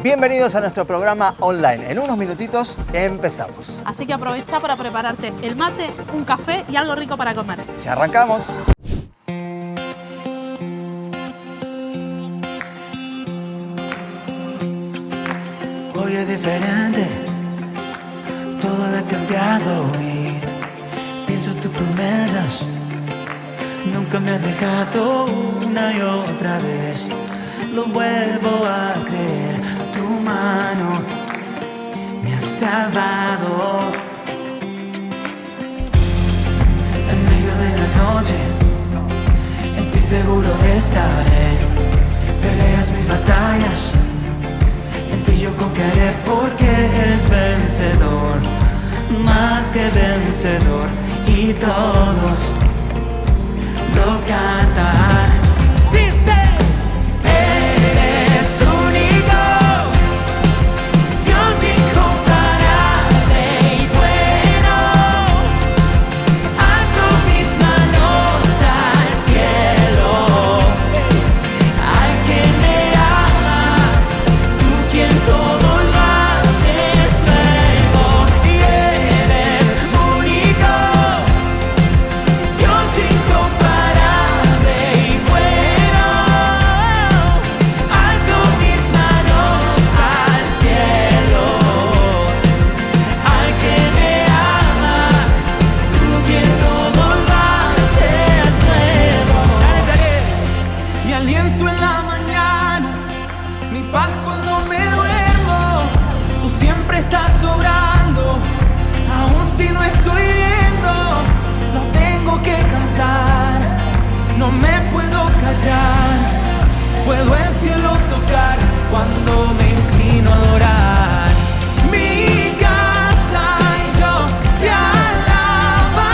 Bienvenidos a nuestro programa online. En unos minutitos empezamos. Así que aprovecha para prepararte el mate, un café y algo rico para comer. ¡Ya arrancamos! Hoy es diferente, todo ha cambiado y pienso tus promesas. Nunca me has dejado una y otra vez. Lo vuelvo a creer, tu mano me ha salvado. En medio de la noche, en ti seguro estaré. Peleas mis batallas, en ti yo confiaré porque eres vencedor, más que vencedor, y todos lo cantarán. Dice, eres único, Dios incomparable y bueno. Alzo mis manos al cielo, al que me ama, tú quien todo lo haces nuevo. Y eres único, Dios incomparable y bueno. Alzo mis manos al cielo, al que me ama, tú quien todo lo haces nuevo. Mi aliento en la mañana, mi paz cuando me duermo. Tú siempre estás sobrando, aun si no estoy viendo. No tengo que cantar, no me puedo callar. Puedo el cielo tocar cuando me inclino a adorar. Mi casa y yo te alabarán,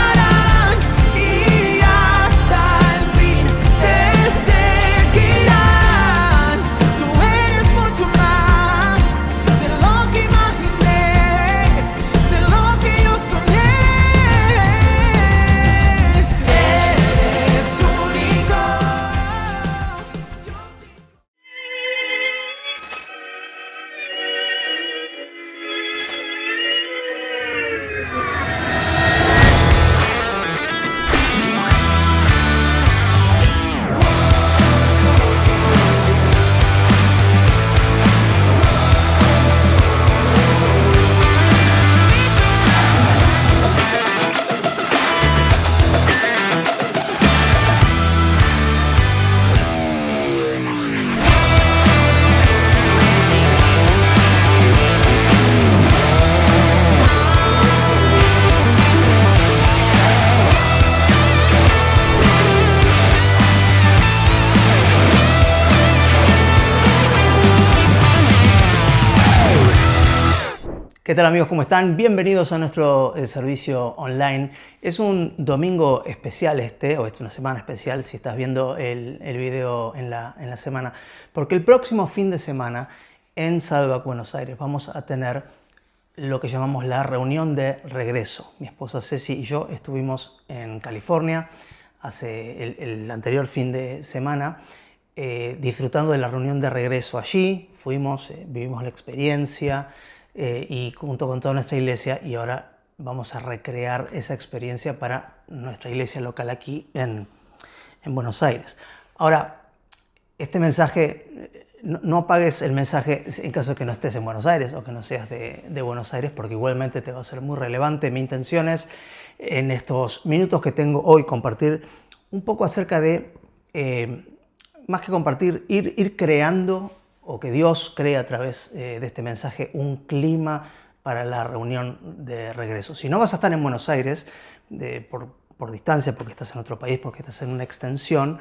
y hasta el fin te seguirán. Tú eres mucho más de lo que imaginé, de lo que yo soñé. Eres único. ¿Qué tal amigos? ¿Cómo están? Bienvenidos a nuestro servicio online. Es un domingo especial o es una semana especial si estás viendo el video en la semana, porque el próximo fin de semana en Salvac, Buenos Aires, vamos a tener lo que llamamos la reunión de regreso. Mi esposa Ceci y yo estuvimos en California hace el anterior fin de semana disfrutando de la reunión de regreso allí. Fuimos, vivimos la experiencia y junto con toda nuestra iglesia, y ahora vamos a recrear esa experiencia para nuestra iglesia local aquí en Buenos Aires. Ahora, este mensaje, no apagues el mensaje en caso de que no estés en Buenos Aires o que no seas de Buenos Aires, porque igualmente te va a ser muy relevante. Mi intención es, en estos minutos que tengo hoy, compartir un poco acerca de, más que compartir, ir creando, o que Dios cree a través de este mensaje, un clima para la reunión de regreso. Si no vas a estar en Buenos Aires por distancia, porque estás en otro país, porque estás en una extensión,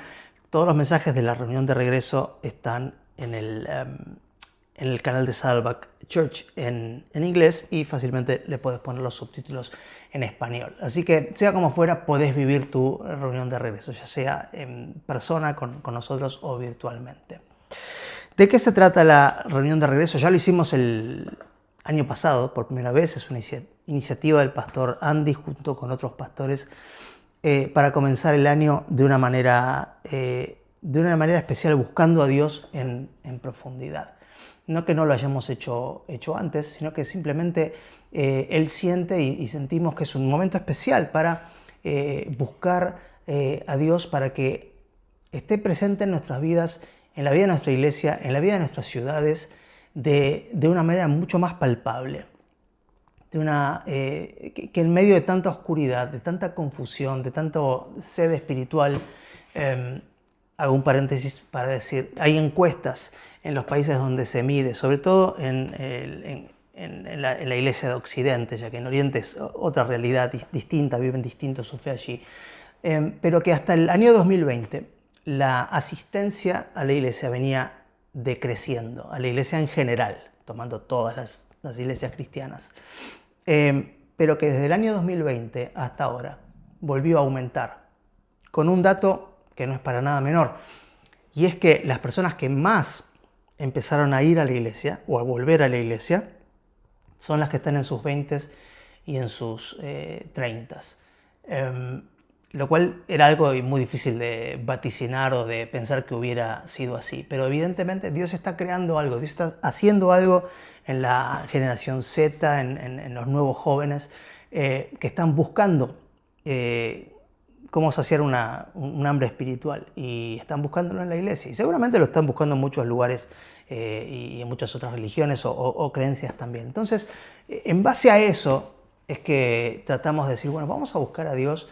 todos los mensajes de la reunión de regreso están en el canal de Salvac Church en inglés, y fácilmente le puedes poner los subtítulos en español. Así que, sea como fuera, podés vivir tu reunión de regreso, ya sea en persona con nosotros o virtualmente. ¿De qué se trata la reunión de regreso? Ya lo hicimos el año pasado por primera vez. Es una iniciativa del pastor Andy junto con otros pastores para comenzar el año de una manera especial, buscando a Dios en profundidad. no que no lo hayamos hecho antes, sino que simplemente Él siente y sentimos que es un momento especial para buscar a Dios, para que esté presente en nuestras vidas, en la vida de nuestra iglesia, en la vida de nuestras ciudades, de una manera mucho más palpable. Que en medio de tanta oscuridad, de tanta confusión, de tanto sed espiritual, hago un paréntesis para decir, hay encuestas en los países donde se mide, sobre todo en la iglesia de Occidente, ya que en Oriente es otra realidad distinta, viven distinto su fe allí, pero que hasta el año 2020 la asistencia a la iglesia venía decreciendo, a la iglesia en general, tomando todas las iglesias cristianas, pero que desde el año 2020 hasta ahora volvió a aumentar, con un dato que no es para nada menor, y es que las personas que más empezaron a ir a la iglesia o a volver a la iglesia son las que están en sus 20s y en sus 30s. Lo cual era algo muy difícil de vaticinar o de pensar que hubiera sido así. Pero evidentemente Dios está creando algo, Dios está haciendo algo en la generación Z, en los nuevos jóvenes que están buscando cómo saciar un hambre espiritual, y están buscándolo en la iglesia. Y seguramente lo están buscando en muchos lugares y en muchas otras religiones o creencias también. Entonces, en base a eso es que tratamos de decir, bueno, vamos a buscar a Dios,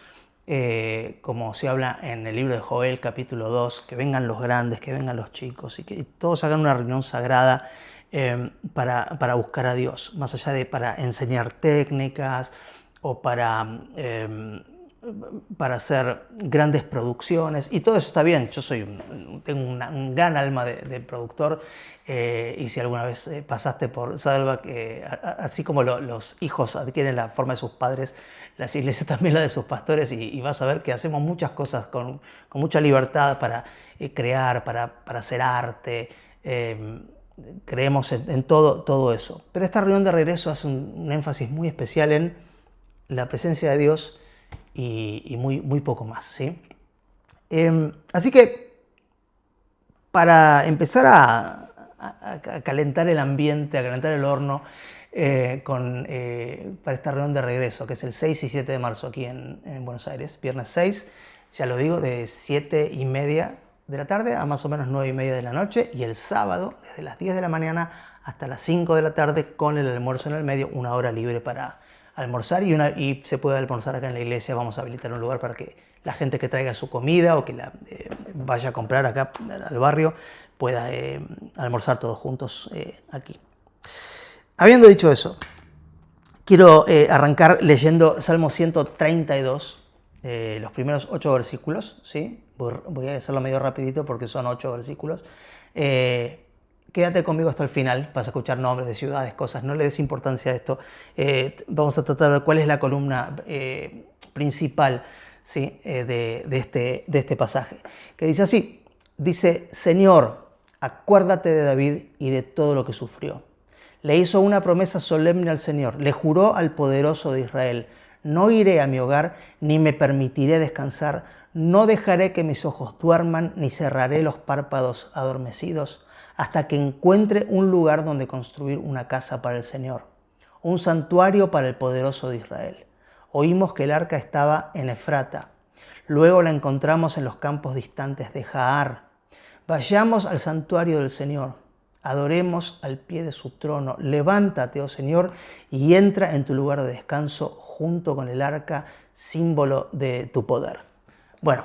como se habla en el libro de Joel, capítulo 2, que vengan los grandes, que vengan los chicos, y que todos hagan una reunión sagrada para buscar a Dios, más allá de para enseñar técnicas o para hacer grandes producciones, y todo eso está bien. Yo tengo un gran alma de productor, y si alguna vez pasaste por Salva, que así como los hijos adquieren la forma de sus padres, las iglesias también la de sus pastores, y vas a ver que hacemos muchas cosas con mucha libertad para crear, para hacer arte. Creemos en todo eso. Pero esta reunión de regreso hace un énfasis muy especial en la presencia de Dios y muy poco más, ¿sí? Así que para empezar a calentar el ambiente, a calentar el horno para esta reunión de regreso, que es el 6 y 7 de marzo aquí en Buenos Aires, viernes 6, ya lo digo, de 7:30 de la tarde a más o menos 9:30 de la noche, y el sábado desde las 10 de la mañana hasta las 5 de la tarde con el almuerzo en el medio, una hora libre para almorzar, y se puede almorzar acá en la iglesia. Vamos a habilitar un lugar para que la gente que traiga su comida o que la vaya a comprar acá al barrio pueda almorzar todos juntos aquí. Habiendo dicho eso, quiero arrancar leyendo Salmo 132, los primeros 8 versículos, ¿sí? Voy a hacerlo medio rapidito porque son 8 versículos. Quédate conmigo hasta el final, vas a escuchar nombres de ciudades, cosas, no le des importancia a esto. Vamos a tratar de ver cuál es la columna principal, ¿sí? de este pasaje, que dice así, dice: Señor, acuérdate de David y de todo lo que sufrió. Le hizo una promesa solemne al Señor, le juró al poderoso de Israel: no iré a mi hogar, ni me permitiré descansar, no dejaré que mis ojos duerman, ni cerraré los párpados adormecidos, hasta que encuentre un lugar donde construir una casa para el Señor, un santuario para el poderoso de Israel. Oímos que el arca estaba en Efrata, luego la encontramos en los campos distantes de Jaar. Vayamos al santuario del Señor, adoremos al pie de su trono. Levántate, oh Señor, y entra en tu lugar de descanso junto con el arca, símbolo de tu poder. Bueno,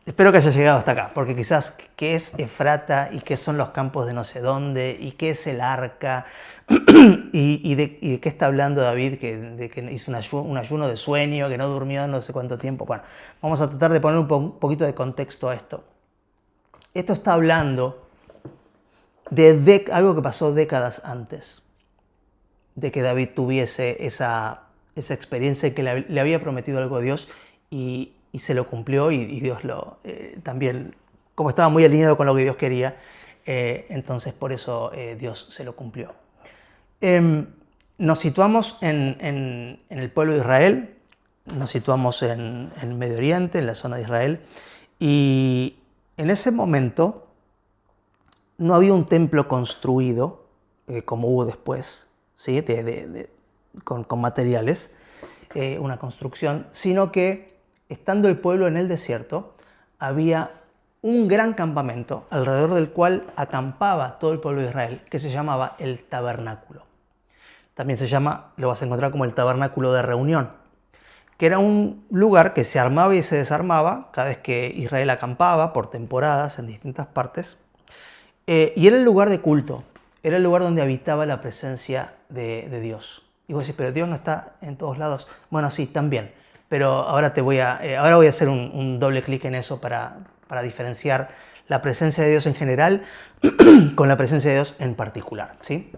espero que haya llegado hasta acá, porque quizás qué es Efrata y qué son los campos de no sé dónde y qué es el arca y de qué está hablando David, de que hizo un ayuno de sueño, que no durmió no sé cuánto tiempo. Bueno, vamos a tratar de poner un poquito de contexto a esto. Esto está hablando de algo que pasó décadas antes de que David tuviese esa experiencia, que le había prometido algo a Dios y se lo cumplió, y Dios también, como estaba muy alineado con lo que Dios quería, entonces por eso Dios se lo cumplió. Nos situamos en el pueblo de Israel, nos situamos en Medio Oriente, en la zona de Israel, y en ese momento no había un templo construido como hubo después, ¿sí? Con materiales, una construcción, sino que estando el pueblo en el desierto, había un gran campamento alrededor del cual acampaba todo el pueblo de Israel, que se llamaba el tabernáculo. También se llama, lo vas a encontrar como el tabernáculo de reunión, que era un lugar que se armaba y se desarmaba cada vez que Israel acampaba por temporadas en distintas partes. Y era el lugar de culto, era el lugar donde habitaba la presencia de Dios. Y vos decís, pero Dios no está en todos lados. Bueno, sí, también. Pero ahora voy a hacer un doble clic en eso para diferenciar la presencia de Dios en general con la presencia de Dios en particular, ¿sí?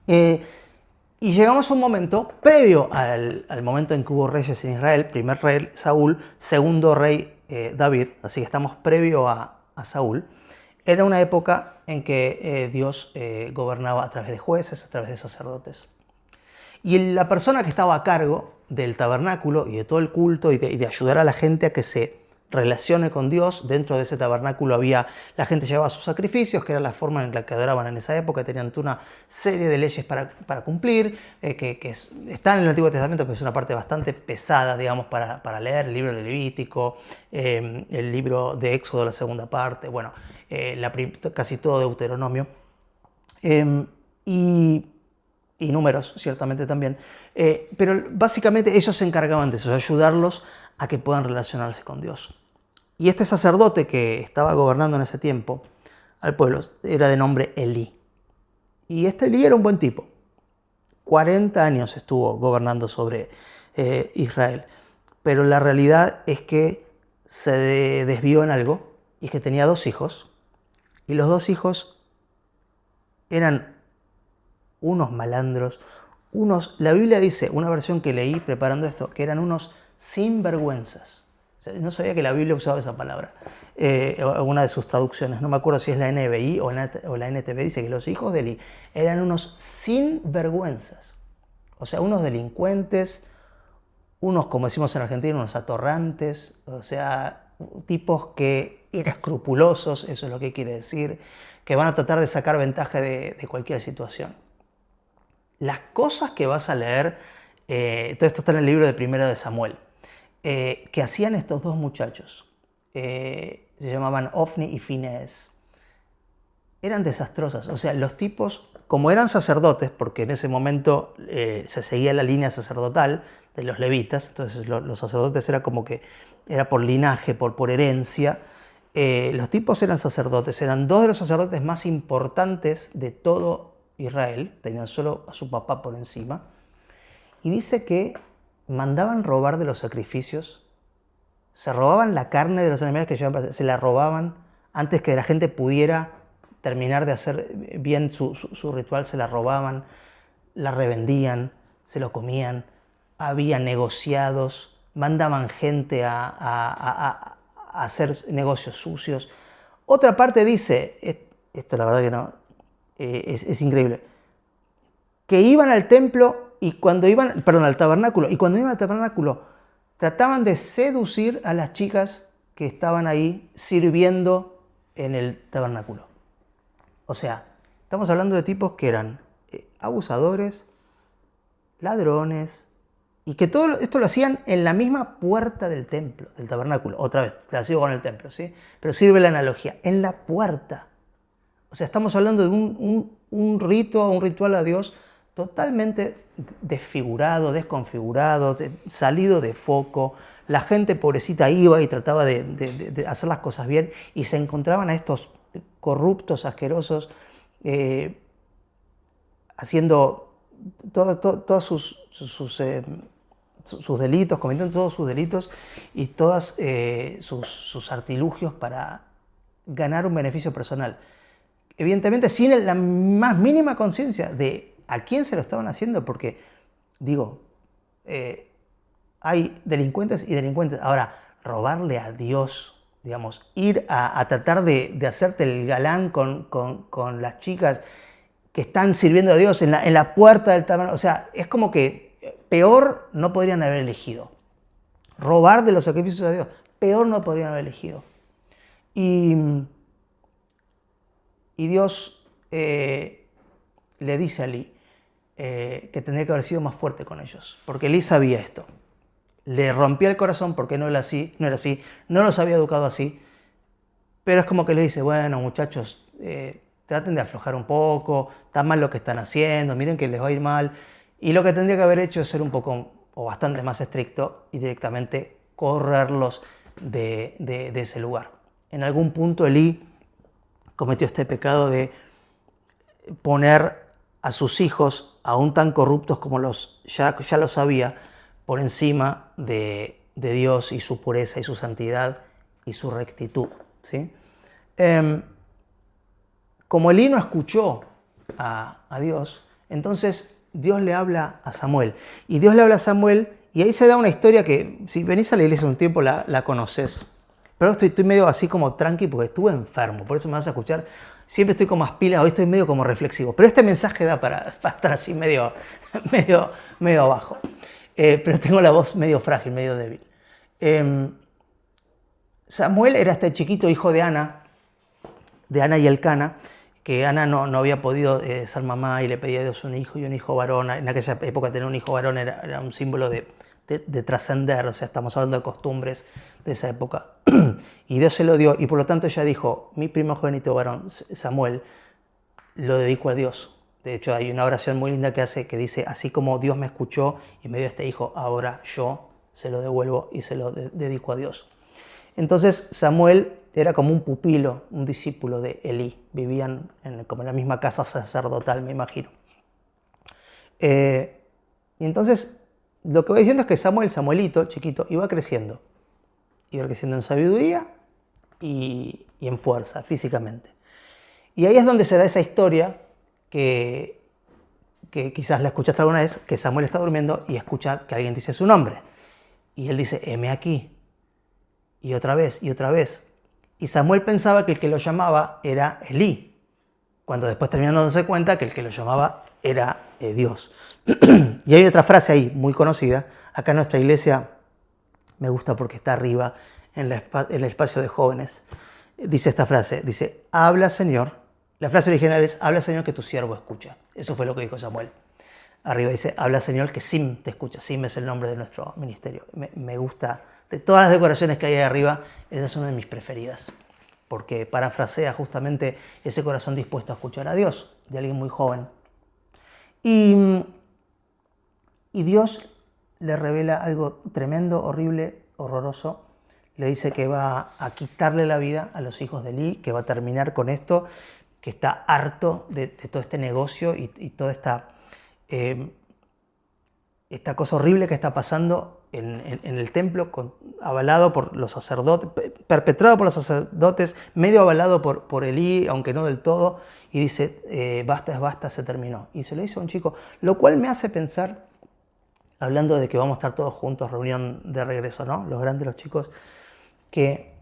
Y llegamos a un momento previo al momento en que hubo reyes en Israel. Primer rey Saúl, segundo rey David, así que estamos previo a Saúl. Era una época en que Dios gobernaba a través de jueces, a través de sacerdotes. Y la persona que estaba a cargo del tabernáculo y de todo el culto y de ayudar a la gente a que se relacione con Dios, dentro de ese tabernáculo la gente llevaba sus sacrificios, que era la forma en la que adoraban en esa época, tenían una serie de leyes para cumplir, que están en el Antiguo Testamento, pero es una parte bastante pesada, digamos, para leer, el libro de Levítico, el libro de Éxodo, la segunda parte, bueno, casi todo Deuteronomio, y números, ciertamente también, pero básicamente ellos se encargaban de eso, de ayudarlos a que puedan relacionarse con Dios. Y este sacerdote que estaba gobernando en ese tiempo al pueblo era de nombre Elí. Y este Elí era un buen tipo. 40 años estuvo gobernando sobre Israel. Pero la realidad es que se desvió en algo, y es que tenía 2 hijos. Y los 2 hijos eran unos malandros, la Biblia dice, una versión que leí preparando esto, que eran unos sinvergüenzas. O sea, no sabía que la Biblia usaba esa palabra, alguna de sus traducciones, no me acuerdo si es la NBI o la NTV, dice que los hijos de Eli eran unos sinvergüenzas, o sea, unos delincuentes, unos, como decimos en Argentina, unos atorrantes, o sea, tipos que inescrupulosos, eso es lo que quiere decir, que van a tratar de sacar ventaja de cualquier situación. Las cosas que vas a leer, todo esto está en el libro de Primero de Samuel, que hacían estos 2 muchachos, se llamaban Ofni y Finés, eran desastrosas. O sea, los tipos, como eran sacerdotes, porque en ese momento se seguía la línea sacerdotal de los levitas, entonces los sacerdotes era como que era por linaje, por herencia. Los tipos eran sacerdotes, eran 2 de los sacerdotes más importantes de todo Israel, tenían solo a su papá por encima, y dice que mandaban robar de los sacrificios, se robaban la carne de los animales que llevaban, se la robaban antes que la gente pudiera terminar de hacer bien su ritual, se la robaban, la revendían, se lo comían, había negociados, mandaban gente a hacer negocios sucios. Otra parte dice, esto la verdad que no, es increíble, que iban al templo y cuando iban, al tabernáculo, y cuando iban al tabernáculo trataban de seducir a las chicas que estaban ahí sirviendo en el tabernáculo. O sea, estamos hablando de tipos que eran abusadores, ladrones, y que todo esto lo hacían en la misma puerta del templo, del tabernáculo. Otra vez, te la sigo con el templo, ¿sí? Pero sirve la analogía, en la puerta. O sea, estamos hablando de un rito, un ritual a Dios totalmente desfigurado, desconfigurado, salido de foco. La gente pobrecita iba y trataba de hacer las cosas bien y se encontraban a estos corruptos, asquerosos, haciendo todos sus delitos, cometiendo todos sus delitos y todos sus artilugios para ganar un beneficio personal. Evidentemente sin la más mínima conciencia de a quién se lo estaban haciendo, porque, digo, hay delincuentes y delincuentes. Ahora, robarle a Dios, digamos, ir a tratar de hacerte el galán con las chicas que están sirviendo a Dios en la puerta del tabernáculo, o sea, es como que peor no podrían haber elegido. Robar de los sacrificios de Dios, peor no podrían haber elegido. Y Dios le dice a Elí que tendría que haber sido más fuerte con ellos, porque Elí sabía esto. Le rompía el corazón porque no era así, no los había educado así, pero es como que le dice, bueno muchachos, traten de aflojar un poco, está mal lo que están haciendo, miren que les va a ir mal, y lo que tendría que haber hecho es ser un poco o bastante más estricto y directamente correrlos de ese lugar. En algún punto Elí cometió este pecado de poner a sus hijos, aún tan corruptos como ya lo sabía, por encima de Dios y su pureza y su santidad y su rectitud, ¿sí? Como Elí no escuchó a Dios, entonces Dios le habla a Samuel. Y Dios le habla a Samuel y ahí se da una historia que si venís a la iglesia un tiempo la conoces. Pero estoy medio así como tranqui porque estuve enfermo, por eso me vas a escuchar. Siempre estoy con más pilas, hoy estoy medio como reflexivo. Pero este mensaje da para estar así medio abajo. Pero tengo la voz medio frágil, medio débil. Samuel era este chiquito hijo de Ana y Elcana, que Ana no había podido ser mamá y le pedía a Dios un hijo y un hijo varón. En aquella época tener un hijo varón era un símbolo de trascender, o sea, estamos hablando de costumbres de esa época. Y Dios se lo dio, y por lo tanto ella dijo, mi primogénito varón, Samuel, lo dedico a Dios. De hecho, hay una oración muy linda que dice, así como Dios me escuchó y me dio este hijo, ahora yo se lo devuelvo y se lo dedico a Dios. Entonces Samuel era como un pupilo, un discípulo de Elí. Vivían como en la misma casa sacerdotal, me imagino. Y entonces, lo que voy diciendo es que Samuelito, chiquito, iba creciendo. Iba creciendo en sabiduría y en fuerza, físicamente. Y ahí es donde se da esa historia que quizás la escuchaste alguna vez, que Samuel está durmiendo y escucha que alguien dice su nombre. Y él dice, heme aquí. Y otra vez, y otra vez. Y Samuel pensaba que el que lo llamaba era Elí, cuando después terminó dándose cuenta que el que lo llamaba era Dios. Y hay otra frase ahí, muy conocida. Acá en nuestra iglesia, me gusta porque está arriba, en el espacio de jóvenes. Dice esta frase, dice, habla Señor. La frase original es, habla Señor que tu siervo escucha. Eso fue lo que dijo Samuel. Arriba dice, habla Señor que Sim te escucha. Sim es el nombre de nuestro ministerio. Me gusta. De todas las decoraciones que hay ahí arriba, esa es una de mis preferidas, porque parafrasea justamente ese corazón dispuesto a escuchar a Dios, de alguien muy joven. Y Dios le revela algo tremendo, horrible, horroroso. Le dice que va a quitarle la vida a los hijos de Elí, que va a terminar con esto, que está harto de todo este negocio y toda esta cosa horrible que está pasando en el templo, avalado por los sacerdotes, perpetrado por los sacerdotes, medio avalado por Elí, aunque no del todo, y dice, basta es basta, se terminó. Y se lo dice a un chico, lo cual me hace pensar, hablando de que vamos a estar todos juntos, reunión de regreso, ¿no? Los grandes, los chicos, que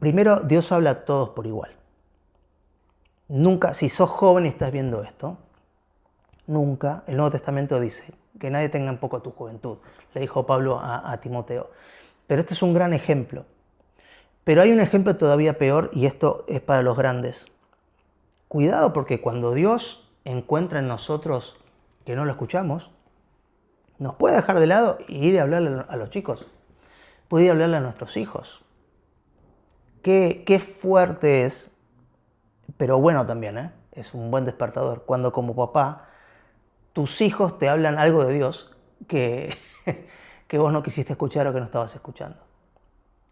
primero Dios habla a todos por igual. Nunca, si sos joven y estás viendo esto, nunca, el Nuevo Testamento dice que nadie tenga en poco tu juventud, le dijo Pablo a Timoteo. Pero este es un gran ejemplo. Pero hay un ejemplo todavía peor, y esto es para los grandes. Cuidado, porque cuando Dios encuentra en nosotros que no lo escuchamos, nos puede dejar de lado y ir a hablarle a los chicos. Puede ir a hablarle a nuestros hijos. Qué fuerte es, pero bueno también, ¿eh? Es un buen despertador. Cuando como papá, tus hijos te hablan algo de Dios que vos no quisiste escuchar o que no estabas escuchando.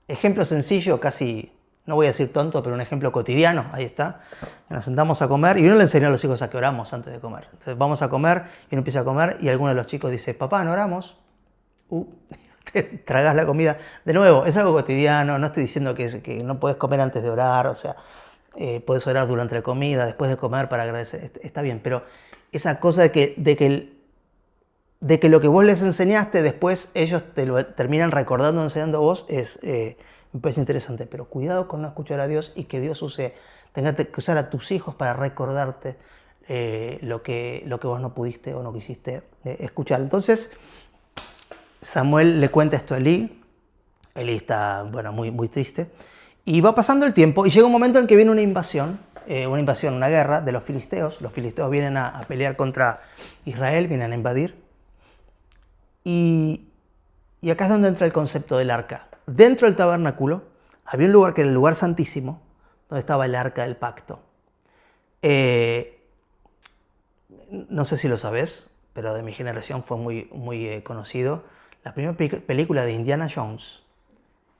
Ejemplo sencillo, casi, no voy a decir tonto, pero un ejemplo cotidiano, ahí está. Nos sentamos a comer y uno le enseñó a los hijos a que oramos antes de comer. Entonces vamos a comer y uno empieza a comer y alguno de los chicos dice, papá, ¿no oramos? Te tragas la comida. De nuevo, es algo cotidiano, no estoy diciendo que no puedes comer antes de orar, o sea, puedes orar durante la comida, después de comer para agradecer, está bien, pero esa cosa de que lo que vos les enseñaste, después ellos te lo terminan recordando, enseñando a vos, me parece interesante. Pero cuidado con no escuchar a Dios y que Dios tenga que usar a tus hijos para recordarte lo que vos no pudiste o no quisiste escuchar. Entonces, Samuel le cuenta esto a Elí. Elí está, muy, muy triste. Y va pasando el tiempo y llega un momento en que viene una invasión una invasión, una guerra de los filisteos. Los filisteos vienen a pelear contra Israel, vienen a invadir. Y acá es donde entra el concepto del arca. Dentro del tabernáculo había un lugar que era el lugar santísimo, donde estaba el arca del pacto. No sé si lo sabes, pero de mi generación fue muy conocido. La primera película de Indiana Jones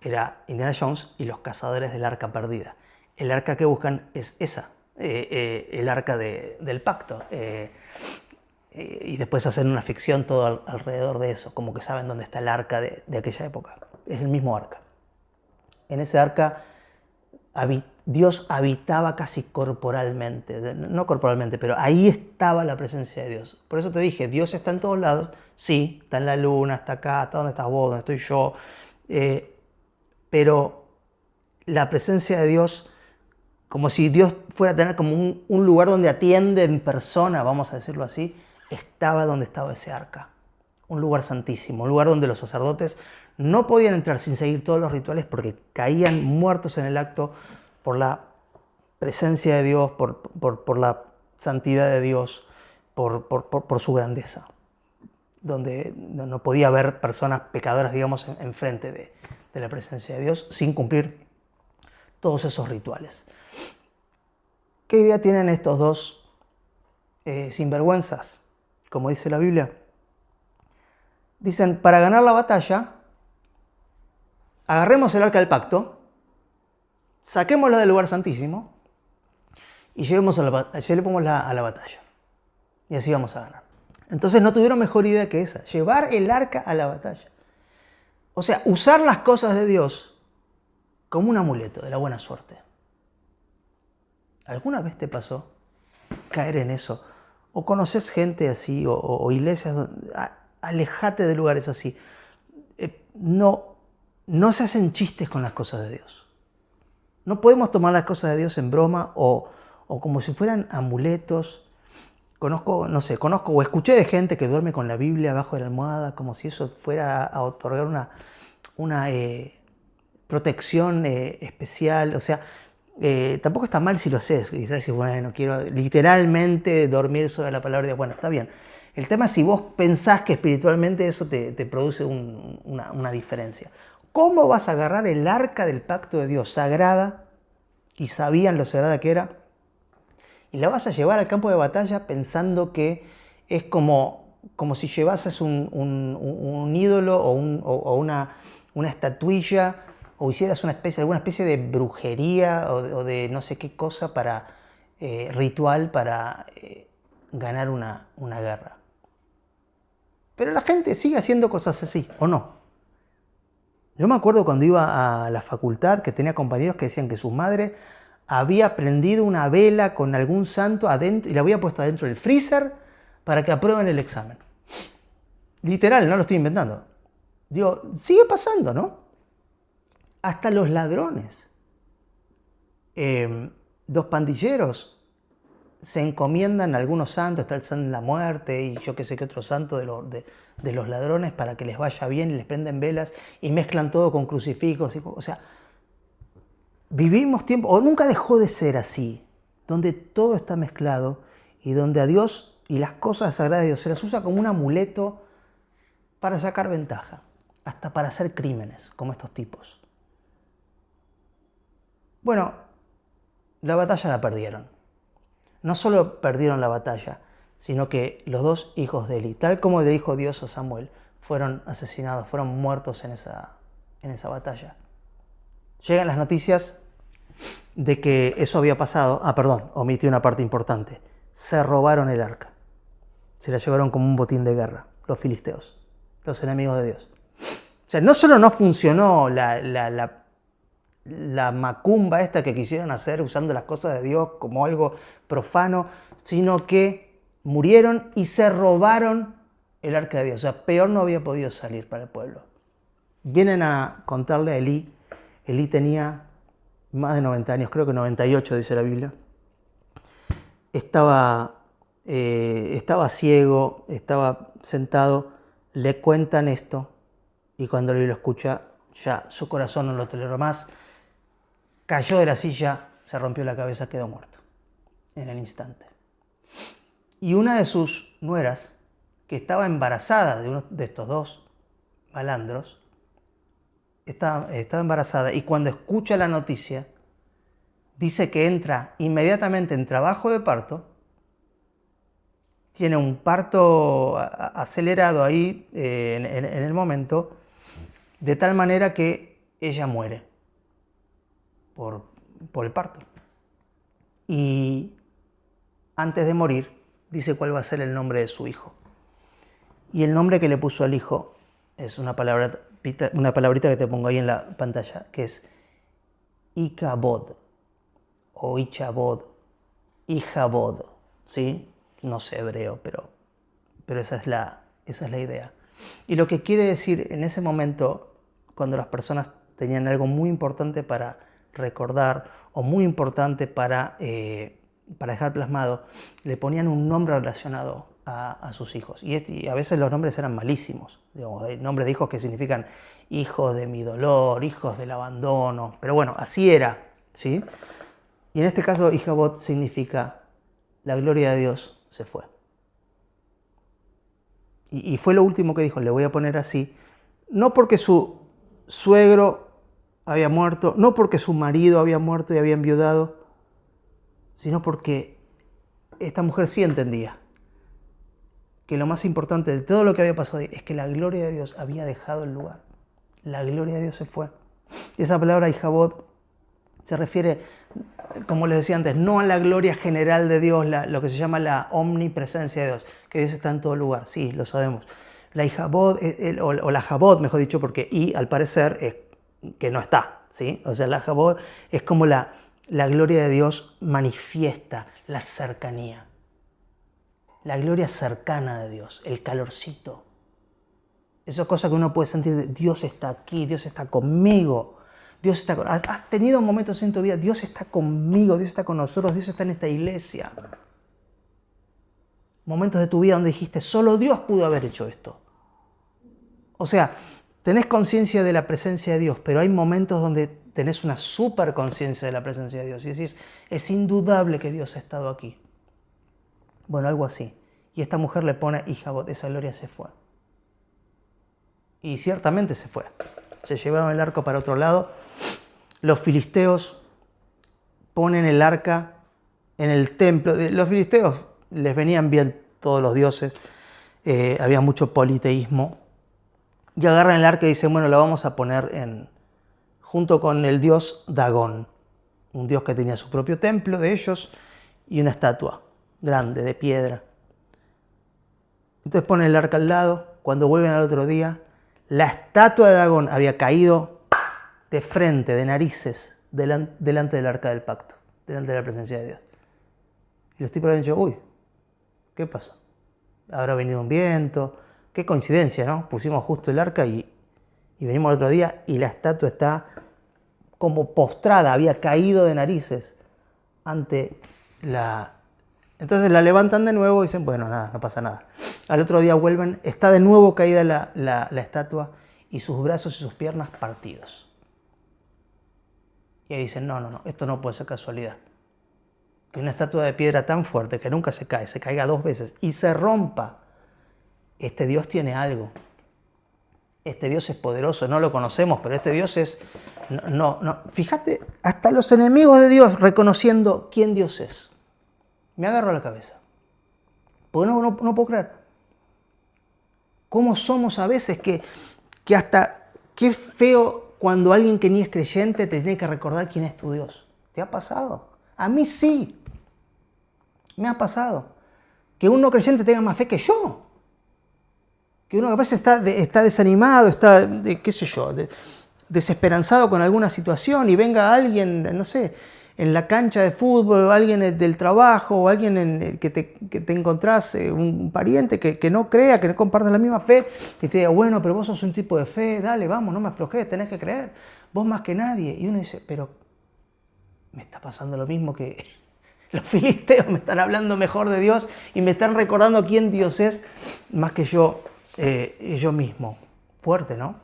era Indiana Jones y los cazadores del arca perdida. El arca que buscan es esa, el arca del pacto. Y después hacen una ficción todo alrededor de eso, como que saben dónde está el arca de aquella época. Es el mismo arca. En ese arca Dios habitaba casi corporalmente, no corporalmente, pero ahí estaba la presencia de Dios. Por eso te dije, Dios está en todos lados, sí, está en la luna, está acá, está donde estás vos, donde estoy yo, pero la presencia de Dios, como si Dios fuera a tener como un lugar donde atiende en persona, vamos a decirlo así, estaba donde estaba ese arca. Un lugar santísimo, un lugar donde los sacerdotes no podían entrar sin seguir todos los rituales porque caían muertos en el acto por la presencia de Dios, por la santidad de Dios, por su grandeza. Donde no podía haber personas pecadoras, digamos, enfrente de la presencia de Dios sin cumplir todos esos rituales. ¿Qué idea tienen estos dos sinvergüenzas? Como dice la Biblia. Dicen, para ganar la batalla, agarremos el arca del pacto, saquémosla del lugar santísimo y llevémosla a la batalla. Y así vamos a ganar. Entonces no tuvieron mejor idea que esa, llevar el arca a la batalla. O sea, usar las cosas de Dios como un amuleto de la buena suerte. ¿Alguna vez te pasó caer en eso? ¿O conoces gente así o iglesias? Alejate de lugares así. No se hacen chistes con las cosas de Dios. No podemos tomar las cosas de Dios en broma o como si fueran amuletos. Conozco o escuché de gente que duerme con la Biblia abajo de la almohada, como si eso fuera a otorgar una protección especial. O sea, tampoco está mal si lo haces. Quizás si, bueno, quiero literalmente dormir sobre la palabra de Dios. Bueno, está bien. El tema es si vos pensás que espiritualmente eso te produce una diferencia. ¿Cómo vas a agarrar el arca del pacto de Dios, sagrada, y sabían lo sagrada que era, y la vas a llevar al campo de batalla pensando que es como si llevases un ídolo o una estatuilla, o hicieras alguna especie de brujería o de no sé qué cosa ritual para ganar una guerra? Pero la gente sigue haciendo cosas así, ¿o no? Yo me acuerdo cuando iba a la facultad que tenía compañeros que decían que su madre había prendido una vela con algún santo adentro y la había puesto adentro del freezer para que aprueben el examen. Literal, no lo estoy inventando. Digo, sigue pasando, ¿no? Hasta los ladrones. Los pandilleros se encomiendan a algunos santos, está el santo de la muerte y yo qué sé qué otro santo de los ladrones para que les vaya bien y les prenden velas y mezclan todo con crucifijos. O sea, vivimos tiempo, o nunca dejó de ser así, donde todo está mezclado y donde a Dios y las cosas sagradas de Dios se las usa como un amuleto para sacar ventaja, hasta para hacer crímenes, como estos tipos. Bueno, la batalla la perdieron. No solo perdieron la batalla, sino que los dos hijos de Eli, tal como le dijo Dios a Samuel, fueron asesinados, fueron muertos en esa batalla. Llegan las noticias de que eso había pasado. Omití una parte importante. Se robaron el arca. Se la llevaron como un botín de guerra, los filisteos, los enemigos de Dios. O sea, no solo no funcionó la macumba esta que quisieron hacer usando las cosas de Dios como algo profano, sino que murieron y se robaron el arca de Dios. O sea, peor no había podido salir para el pueblo. Vienen a contarle a Elí. Elí tenía más de 90 años, creo que 98 dice la Biblia. Estaba ciego, estaba sentado, le cuentan esto y cuando Elí lo escucha, ya su corazón no lo toleró más. Cayó de la silla, se rompió la cabeza, quedó muerto. en el instante. Y una de sus nueras, que estaba embarazada de uno de estos dos malandros, estaba embarazada, y cuando escucha la noticia, dice que entra inmediatamente en trabajo de parto, tiene un parto acelerado ahí en el momento, de tal manera que ella muere por el parto. Y antes de morir, dice cuál va a ser el nombre de su hijo. Y el nombre que le puso al hijo es una palabrita que te pongo ahí en la pantalla, que es Ichabod, o Ichabod, Ichabod, ¿sí? No sé hebreo, pero esa es la idea. Y lo que quiere decir en ese momento, cuando las personas tenían algo muy importante para recordar o muy importante para dejar plasmado, le ponían un nombre relacionado a sus hijos. Y a veces los nombres eran malísimos. Digamos, hay nombres de hijos que significan hijos de mi dolor, hijos del abandono. Pero bueno, así era, ¿sí? Y en este caso, Ichabod significa la gloria de Dios se fue. Y fue lo último que dijo, le voy a poner así, no porque su suegro había muerto, no porque su marido había muerto y había enviudado, sino porque esta mujer sí entendía que lo más importante de todo lo que había pasado es que la gloria de Dios había dejado el lugar. La gloria de Dios se fue. Y esa palabra Ichabod se refiere, como les decía antes, no a la gloria general de Dios, lo que se llama la omnipresencia de Dios, que Dios está en todo lugar, sí, lo sabemos. La Ichabod, o la Jabod, mejor dicho, porque I al parecer es que no está, ¿sí? O sea, la Jabod es como la gloria de Dios manifiesta la cercanía. La gloria cercana de Dios, el calorcito. Esa cosa que uno puede sentir, Dios está aquí, Dios está conmigo. Dios está has tenido momentos en tu vida, Dios está conmigo, Dios está con nosotros, Dios está en esta iglesia. Momentos de tu vida donde dijiste, solo Dios pudo haber hecho esto. O sea, tenés conciencia de la presencia de Dios, pero hay momentos donde tenés una super conciencia de la presencia de Dios. Y decís, es indudable que Dios ha estado aquí. Bueno, algo así. Y esta mujer le pone Ichabod, esa gloria se fue. Y ciertamente se fue. Se llevaron el arca para otro lado. Los filisteos ponen el arca en el templo. Los filisteos les venían bien todos los dioses. Había mucho politeísmo. Y agarran el arca y dicen, bueno, la vamos a poner junto con el dios Dagón. Un dios que tenía su propio templo de ellos y una estatua grande de piedra. Entonces ponen el arca al lado. Cuando vuelven al otro día, la estatua de Dagón había caído de frente, de narices, delante del arca del pacto, delante de la presencia de Dios. Y los tipos habían dicho, uy, ¿qué pasó? Habrá venido un viento, qué coincidencia, ¿no? Pusimos justo el arca y venimos al otro día y la estatua está como postrada, había caído de narices ante la... Entonces la levantan de nuevo y dicen, bueno, nada, no pasa nada. Al otro día vuelven, está de nuevo caída la estatua y sus brazos y sus piernas partidos. Y ahí dicen, no, esto no puede ser casualidad. Que una estatua de piedra tan fuerte que nunca se caiga 2 veces y se rompa. Este Dios tiene algo. Este Dios es poderoso, no lo conocemos, pero este Dios es... Fíjate, hasta los enemigos de Dios reconociendo quién Dios es. Me agarro a la cabeza. Porque no puedo creer. ¿Cómo somos a veces que hasta... Qué feo cuando alguien que ni es creyente te tiene que recordar quién es tu Dios. ¿Te ha pasado? A mí sí. Me ha pasado. Que un no creyente tenga más fe que yo. Que uno a veces está desanimado, está, qué sé yo, desesperanzado con alguna situación y venga alguien, no sé, en la cancha de fútbol, o alguien del trabajo, o alguien que te encontrás, un pariente que no crea, que no comparta la misma fe, y te diga, bueno, pero vos sos un tipo de fe, dale, vamos, no me aflojes, tenés que creer, vos más que nadie. Y uno dice, pero me está pasando lo mismo que los filisteos, me están hablando mejor de Dios y me están recordando quién Dios es más que yo mismo. Fuerte, ¿no?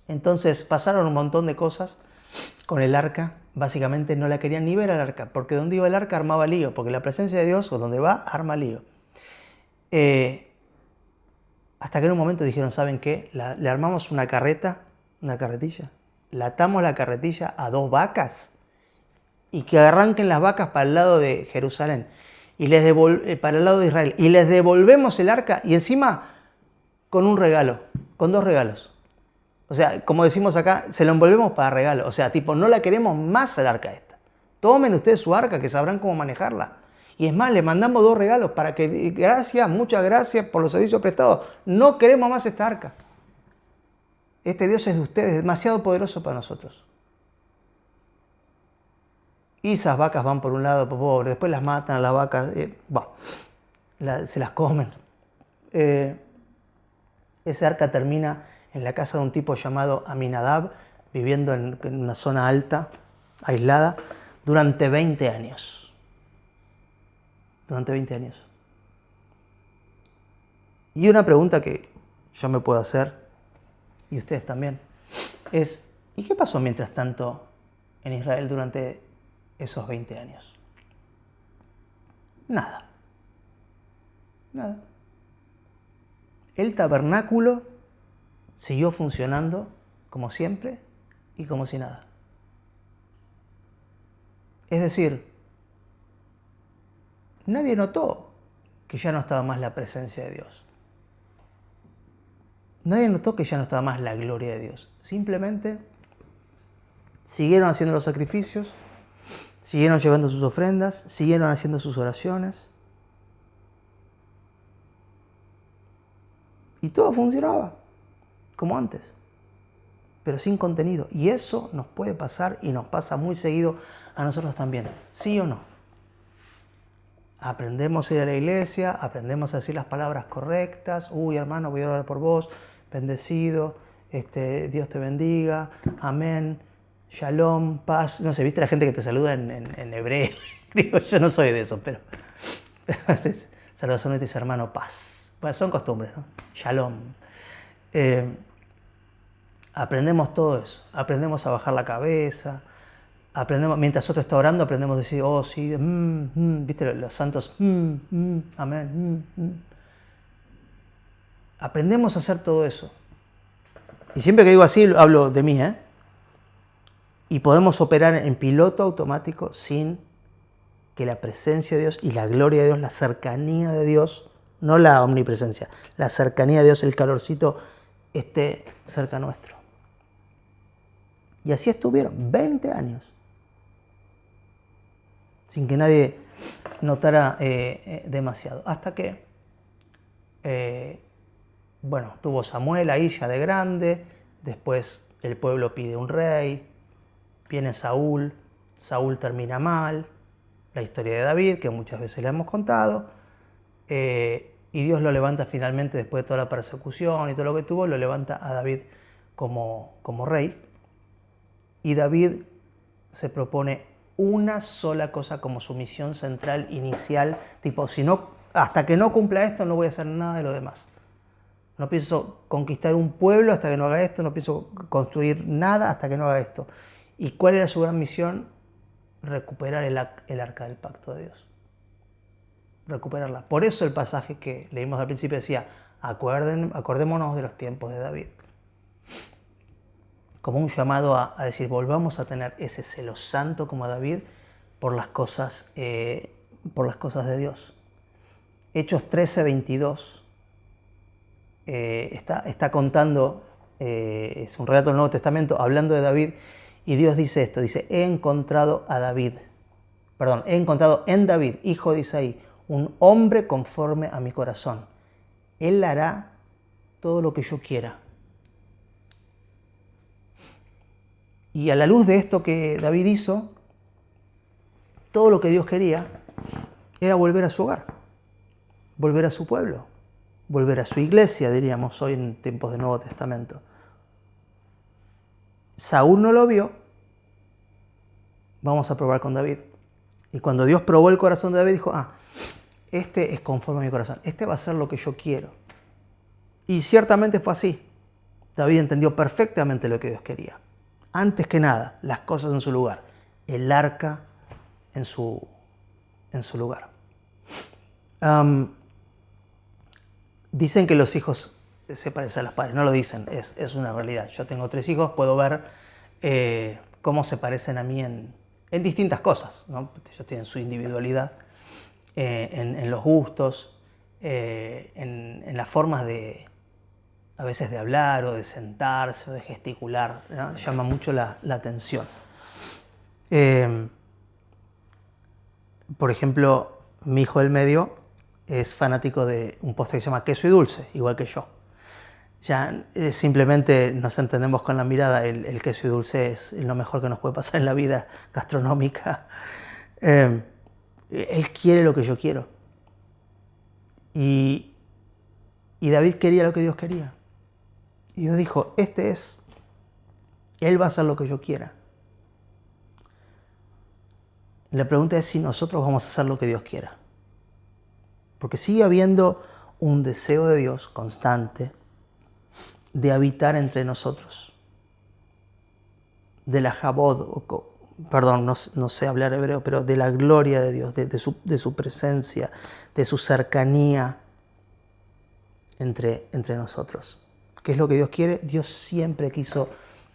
Entonces pasaron un montón de cosas con el arca, básicamente no la querían ni ver al arca, porque donde iba el arca armaba lío, porque la presencia de Dios, o donde va, arma lío. Hasta que en un momento dijeron, ¿saben qué? Le armamos una carretilla, le atamos la carretilla a 2 vacas y que arranquen las vacas para el lado de Jerusalén, y para el lado de Israel, y les devolvemos el arca, y encima con un regalo, con 2 regalos. O sea, como decimos acá, se lo envolvemos para regalo. O sea, tipo, no la queremos más al arca esta. Tomen ustedes su arca, que sabrán cómo manejarla. Y es más, le mandamos 2 regalos para que, gracias, muchas gracias por los servicios prestados. No queremos más esta arca. Este Dios es de ustedes, demasiado poderoso para nosotros. Y esas vacas van por un lado, pobre, después las matan a las vacas, se las comen. Ese arca termina en la casa de un tipo llamado Aminadab, viviendo en una zona alta, aislada, durante 20 años. Durante 20 años. Y una pregunta que yo me puedo hacer, y ustedes también, es, ¿y qué pasó mientras tanto en Israel durante esos 20 años? Nada. Nada. El tabernáculo siguió funcionando como siempre y como si nada. Es decir, nadie notó que ya no estaba más la presencia de Dios. Nadie notó que ya no estaba más la gloria de Dios. Simplemente siguieron haciendo los sacrificios, siguieron llevando sus ofrendas, siguieron haciendo sus oraciones. Y todo funcionaba como antes, pero sin contenido. Y eso nos puede pasar y nos pasa muy seguido a nosotros también. ¿Sí o no? Aprendemos a ir a la iglesia, aprendemos a decir las palabras correctas. Uy, hermano, voy a orar por vos. Bendecido, Dios te bendiga, amén, shalom, paz. No sé, ¿viste la gente que te saluda en hebreo? Digo, yo no soy de eso, pero saludas a uno y te dice, hermano, paz. Bueno, son costumbres, ¿no? Shalom. Aprendemos todo eso, aprendemos a bajar la cabeza, aprendemos, mientras otro está orando, aprendemos a decir, oh sí, ¿viste los santos? Amén. Aprendemos a hacer todo eso. Y siempre que digo así, hablo de mí, Y podemos operar en piloto automático sin que la presencia de Dios y la gloria de Dios, la cercanía de Dios, no la omnipresencia, la cercanía de Dios, el calorcito, esté cerca nuestro. Y así estuvieron 20 años, sin que nadie notara demasiado. Hasta que, tuvo Samuel ahí ya de grande, después el pueblo pide un rey, viene Saúl, Saúl termina mal, la historia de David, que muchas veces le hemos contado, y Dios lo levanta finalmente después de toda la persecución y todo lo que tuvo, lo levanta a David como rey. Y David se propone una sola cosa como su misión central inicial, tipo, hasta que no cumpla esto no voy a hacer nada de lo demás. No pienso conquistar un pueblo hasta que no haga esto, no pienso construir nada hasta que no haga esto. ¿Y cuál era su gran misión? Recuperar el arca del pacto de Dios. Recuperarla. Por eso el pasaje que leímos al principio decía, acordémonos de los tiempos de David. Como un llamado a decir, volvamos a tener ese celo santo como David por las cosas de Dios. Hechos 13:22 está contando, es un relato del Nuevo Testamento, hablando de David, y Dios dice esto, dice, he encontrado en David, hijo de Isaí, un hombre conforme a mi corazón. Él hará todo lo que yo quiera. Y a la luz de esto que David hizo, todo lo que Dios quería era volver a su hogar, volver a su pueblo, volver a su iglesia, diríamos hoy en tiempos del Nuevo Testamento. Saúl no lo vio, vamos a probar con David. Y cuando Dios probó el corazón de David, dijo, este es conforme a mi corazón, este va a ser lo que yo quiero. Y ciertamente fue así. David entendió perfectamente lo que Dios quería. antes que nada, las cosas en su lugar, el arca en su lugar. Dicen que los hijos se parecen a los padres, no lo dicen, es una realidad. Yo tengo 3 hijos, puedo ver cómo se parecen a mí en distintas cosas, ¿no? Ellos tienen su individualidad, en los gustos, en las formas a veces de hablar o de sentarse o de gesticular, ¿no? Llama mucho la atención. Por ejemplo, mi hijo del medio es fanático de un postre que se llama queso y dulce, igual que yo. Ya simplemente nos entendemos con la mirada, el queso y dulce es lo mejor que nos puede pasar en la vida gastronómica. Él quiere lo que yo quiero. Y David quería lo que Dios quería. Y Dios dijo, Él va a hacer lo que yo quiera. La pregunta es si nosotros vamos a hacer lo que Dios quiera. Porque sigue habiendo un deseo de Dios constante de habitar entre nosotros. De la Jabod, perdón, no sé hablar hebreo, pero de la gloria de Dios, de su presencia, de su cercanía entre nosotros. ¿Qué es lo que Dios quiere? Dios siempre quiso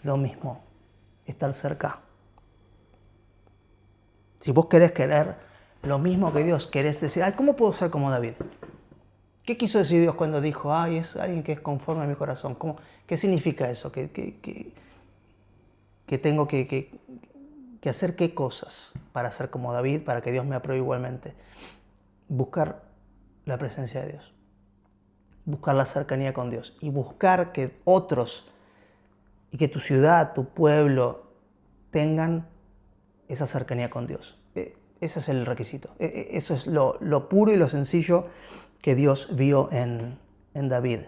lo mismo, estar cerca. Si vos querés querer lo mismo que Dios, querés decir, ay, ¿cómo puedo ser como David? ¿Qué quiso decir Dios cuando dijo, ay, es alguien que es conforme a mi corazón? ¿Qué significa eso? ¿Que tengo que hacer qué cosas para ser como David, para que Dios me apruebe igualmente? Buscar la presencia de Dios. Buscar la cercanía con Dios. Y buscar que otros, y que tu ciudad, tu pueblo, tengan esa cercanía con Dios. Ese es el requisito. Eso es lo puro y lo sencillo que Dios vio en David.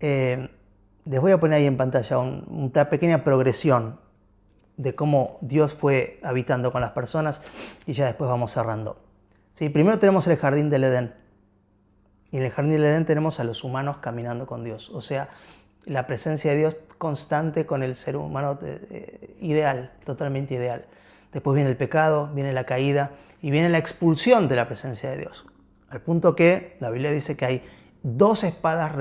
Les voy a poner ahí en pantalla una pequeña progresión de cómo Dios fue habitando con las personas y ya después vamos cerrando. ¿Sí? Primero tenemos el jardín del Edén. Y en el jardín del Edén tenemos a los humanos caminando con Dios. O sea, la presencia de Dios constante con el ser humano ideal, totalmente ideal. Después viene el pecado, viene la caída y viene la expulsión de la presencia de Dios. Al punto que la Biblia dice que hay 2 espadas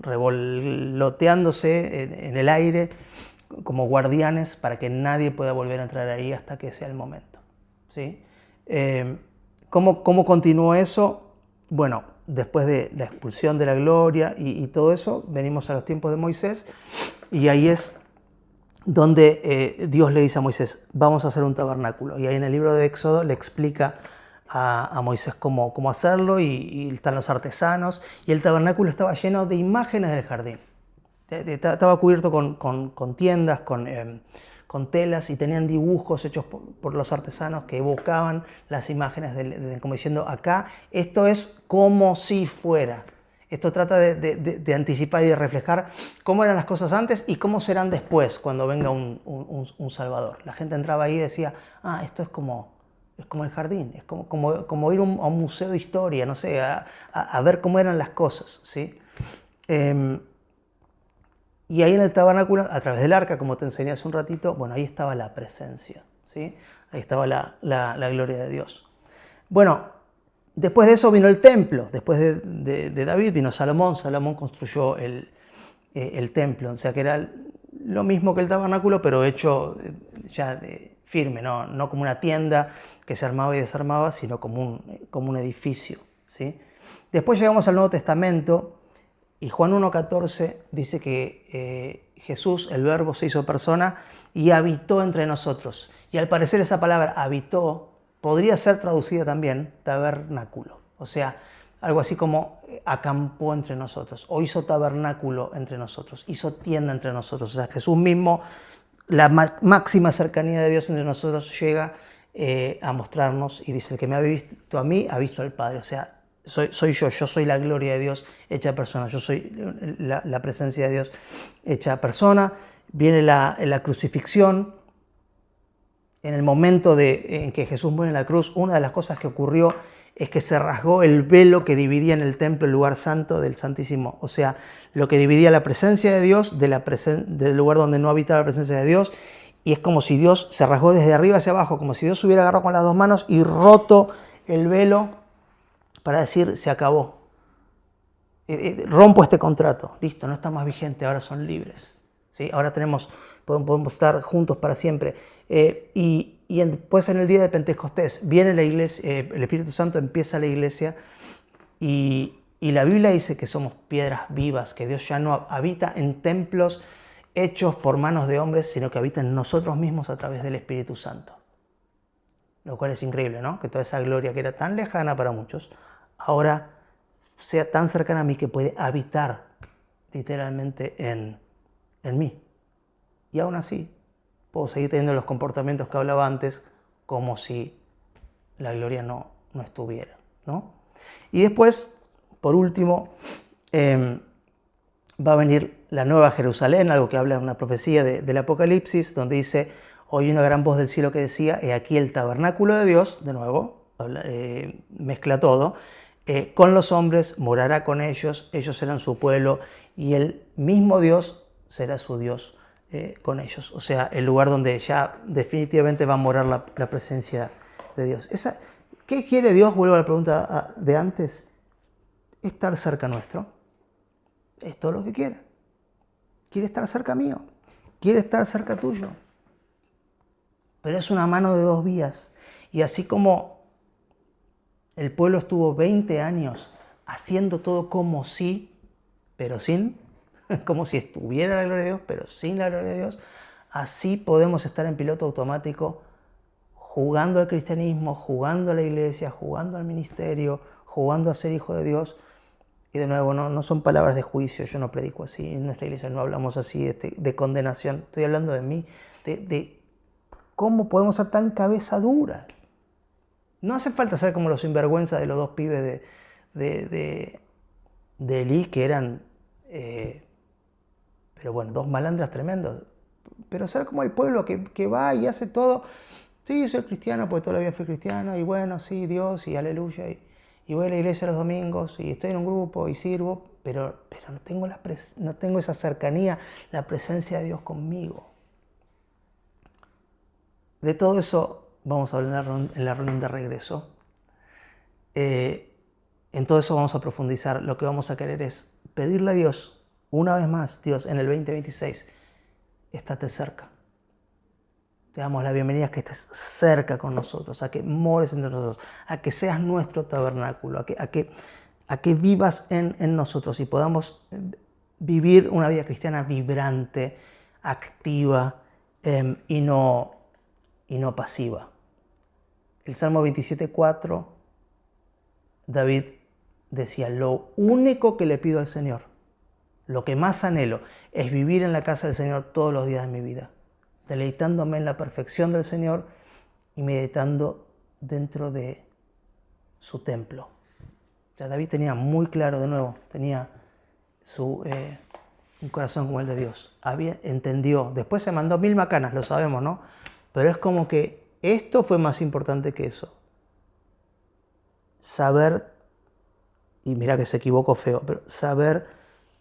revoloteándose en el aire como guardianes para que nadie pueda volver a entrar ahí hasta que sea el momento. ¿Sí? ¿Cómo continuó eso? Bueno, después de la expulsión de la gloria y todo eso, venimos a los tiempos de Moisés y ahí es donde Dios le dice a Moisés, vamos a hacer un tabernáculo. Y ahí en el libro de Éxodo le explica a Moisés cómo hacerlo y están los artesanos y el tabernáculo estaba lleno de imágenes del jardín. Estaba cubierto con tiendas, con telas y tenían dibujos hechos por los artesanos que evocaban las imágenes, como diciendo, acá esto es como si fuera. Esto trata de anticipar y de reflejar cómo eran las cosas antes y cómo serán después cuando venga un Salvador. La gente entraba ahí y decía, esto es como el jardín, es como ir a un museo de historia, no sé, a ver cómo eran las cosas, ¿sí? Y ahí en el tabernáculo, a través del arca, como te enseñé hace un ratito, bueno, ahí estaba la presencia, ¿sí? Ahí estaba la gloria de Dios. Bueno, después de eso vino el templo. Después de David vino Salomón. Salomón construyó el templo, o sea que era lo mismo que el tabernáculo, pero hecho ya firme, no como una tienda que se armaba y desarmaba, sino como un edificio, ¿sí? Después llegamos al Nuevo Testamento. Y Juan 1.14 dice que Jesús, el Verbo, se hizo persona y habitó entre nosotros. Y al parecer esa palabra habitó podría ser traducida también tabernáculo. O sea, algo así como acampó entre nosotros o hizo tabernáculo entre nosotros, hizo tienda entre nosotros. O sea, Jesús mismo, la máxima cercanía de Dios entre nosotros llega a mostrarnos y dice, el que me ha visto a mí ha visto al Padre. O sea, soy yo soy la gloria de Dios hecha persona, yo soy la presencia de Dios hecha persona. Viene la crucifixión. En el momento en que Jesús muere en la cruz, una de las cosas que ocurrió es que se rasgó el velo que dividía en el templo el lugar santo del Santísimo. O sea, lo que dividía la presencia de Dios del lugar donde no habitaba la presencia de Dios. Y es como si Dios se rasgó desde arriba hacia abajo, como si Dios hubiera agarrado con las dos manos y roto el velo para decir, se acabó. Rompo este contrato. Listo, no está más vigente, ahora son libres. ¿Sí? Ahora podemos estar juntos para siempre. Y después en el día de Pentecostés viene la iglesia, el Espíritu Santo empieza la iglesia y la Biblia dice que somos piedras vivas, que Dios ya no habita en templos hechos por manos de hombres, sino que habita en nosotros mismos a través del Espíritu Santo. Lo cual es increíble, ¿no? Que toda esa gloria que era tan lejana para muchos, ahora sea tan cercana a mí que puede habitar literalmente en mí. Y aún así, puedo seguir teniendo los comportamientos que hablaba antes, como si la gloria no estuviera, ¿no? Y después, por último, va a venir la Nueva Jerusalén, algo que habla de una profecía del Apocalipsis, donde dice, oí una gran voz del cielo que decía, he aquí el tabernáculo de Dios, de nuevo, mezcla todo, con los hombres, morará con ellos, ellos serán su pueblo, y el mismo Dios será su Dios con ellos. O sea, el lugar donde ya definitivamente va a morar la presencia de Dios. ¿Qué quiere Dios? Vuelvo a la pregunta de antes. Estar cerca nuestro. Es todo lo que quiere. Quiere estar cerca mío. Quiere estar cerca tuyo. Pero es una mano de dos vías. Y así como el pueblo estuvo 20 años haciendo todo como si, pero sin, como si estuviera la gloria de Dios, pero sin la gloria de Dios, así podemos estar en piloto automático jugando al cristianismo, jugando a la iglesia, jugando al ministerio, jugando a ser hijo de Dios. Y de nuevo, no son palabras de juicio, yo no predico así, en nuestra iglesia no hablamos así de condenación, estoy hablando de mí, de cómo podemos ser tan cabeza dura. No hace falta ser como los sinvergüenzas de los dos pibes de Elí, que eran, pero bueno, dos malandras tremendos. Pero ser como el pueblo que va y hace todo. Sí, soy cristiano porque toda la vida fui cristiano, y bueno, sí, Dios, y aleluya, y voy a la iglesia los domingos, y estoy en un grupo, y sirvo, pero no tengo esa cercanía, la presencia de Dios conmigo. De todo eso vamos a hablar en la reunión de regreso. En todo eso vamos a profundizar. Lo que vamos a querer es pedirle a Dios, una vez más, Dios, en el 2026, estate cerca. Te damos la bienvenida a que estés cerca con nosotros, a que mores entre nosotros, a que seas nuestro tabernáculo, a que vivas en nosotros y podamos vivir una vida cristiana vibrante, activa y no pasiva. El Salmo 27:4, David decía, lo único que le pido al Señor, lo que más anhelo, es vivir en la casa del Señor todos los días de mi vida, deleitándome en la perfección del Señor y meditando dentro de su templo. O sea, David tenía muy claro, de nuevo, tenía un corazón como el de Dios. Entendió, después se mandó 1000 macanas, lo sabemos, ¿no? Pero es como que esto fue más importante que eso. Saber, y mira que se equivocó feo, pero saber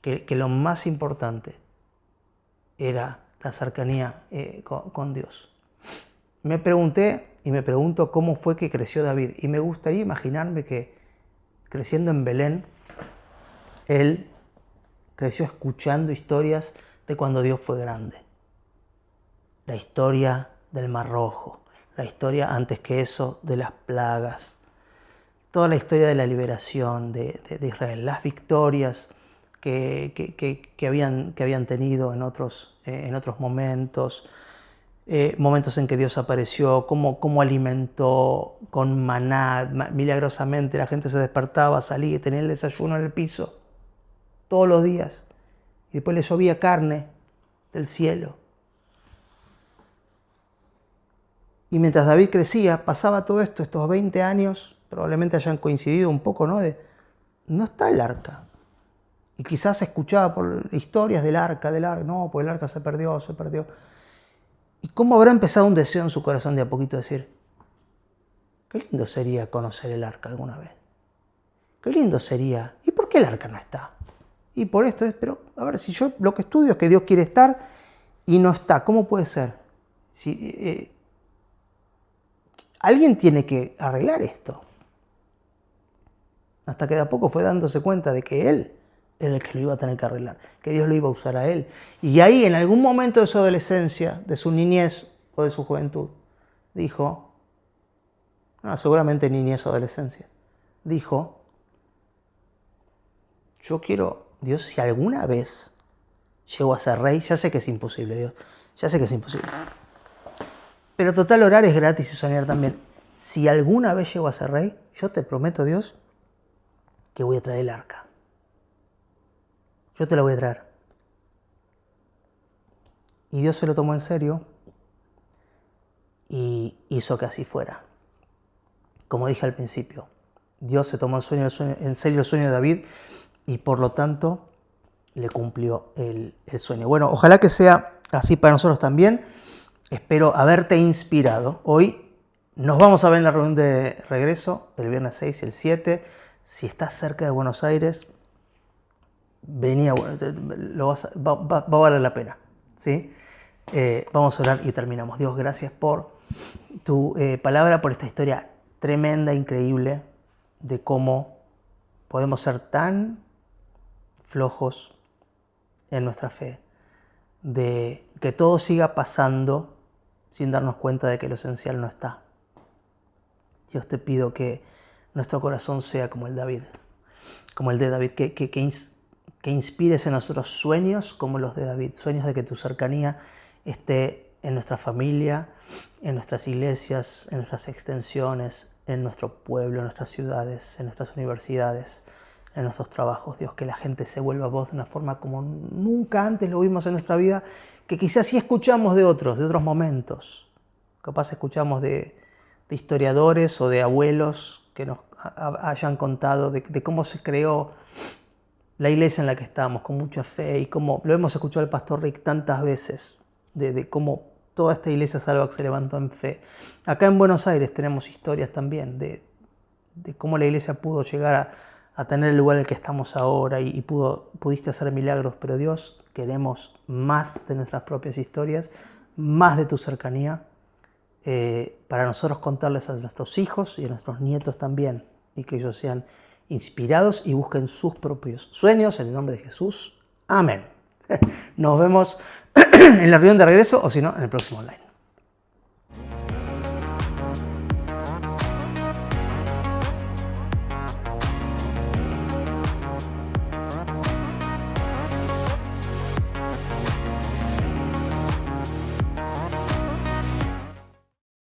que lo más importante era la cercanía con Dios. Me pregunté y me pregunto cómo fue que creció David. Y me gustaría imaginarme que creciendo en Belén, él creció escuchando historias de cuando Dios fue grande. La historia del Mar Rojo, la historia antes que eso de las plagas, toda la historia de la liberación de Israel, las victorias que habían tenido en otros momentos, momentos en que Dios apareció, cómo alimentó con maná, milagrosamente la gente se despertaba, salía y tenía el desayuno en el piso todos los días, y después le llovía carne del cielo. Y mientras David crecía, pasaba todo esto, estos 20 años, probablemente hayan coincidido un poco, ¿no? No está el arca. Y quizás se escuchaba por historias del arca, no, pues el arca se perdió. ¿Y cómo habrá empezado un deseo en su corazón de a poquito decir, Qué lindo sería conocer el arca alguna vez. Qué lindo sería. ¿Y por qué el arca no está? Y por esto es, pero a ver, si yo lo que estudio es que Dios quiere estar y no está, ¿cómo puede ser? Si, alguien tiene que arreglar esto. Hasta que de a poco fue dándose cuenta de que él era el que lo iba a tener que arreglar, que Dios lo iba a usar a él. Y ahí, en algún momento de su adolescencia, de su niñez o de su juventud, dijo, seguramente niñez o adolescencia, dijo, yo quiero, Dios, si alguna vez llego a ser rey, ya sé que es imposible, Dios, ya sé que es imposible. Pero total, orar es gratis y soñar también. Si alguna vez llego a ser rey, yo te prometo, Dios, que voy a traer el arca. Yo te la voy a traer. Y Dios se lo tomó en serio y hizo que así fuera. Como dije al principio, Dios se tomó en serio el sueño de David y por lo tanto le cumplió el sueño. Bueno, ojalá que sea así para nosotros también. Espero haberte inspirado. Hoy nos vamos a ver en la reunión de regreso, el viernes 6 y el 7. Si estás cerca de Buenos Aires, vení a va a valer la pena. ¿Sí? Vamos a orar y terminamos. Dios, gracias por tu palabra, por esta historia tremenda, increíble, de cómo podemos ser tan flojos en nuestra fe, de que todo siga pasando sin darnos cuenta de que lo esencial no está. Dios, te pido que nuestro corazón sea como el de David, que inspires en nosotros sueños como los de David, sueños de que tu cercanía esté en nuestra familia, en nuestras iglesias, en nuestras extensiones, en nuestro pueblo, en nuestras ciudades, en nuestras universidades, en nuestros trabajos. Dios, que la gente se vuelva a vos de una forma como nunca antes lo vimos en nuestra vida, que quizás sí escuchamos de otros momentos. Capaz escuchamos de historiadores o de abuelos que nos hayan contado de cómo se creó la iglesia en la que estamos, con mucha fe, y como lo hemos escuchado al pastor Rick tantas veces, de cómo toda esta iglesia salva se levantó en fe. Acá en Buenos Aires tenemos historias también de cómo la iglesia pudo llegar a tener el lugar en el que estamos ahora y pudiste hacer milagros, pero Dios, queremos más de nuestras propias historias, más de tu cercanía, para nosotros contarles a nuestros hijos y a nuestros nietos también, y que ellos sean inspirados y busquen sus propios sueños en el nombre de Jesús. Amén. Nos vemos en la reunión de regreso o si no, en el próximo online.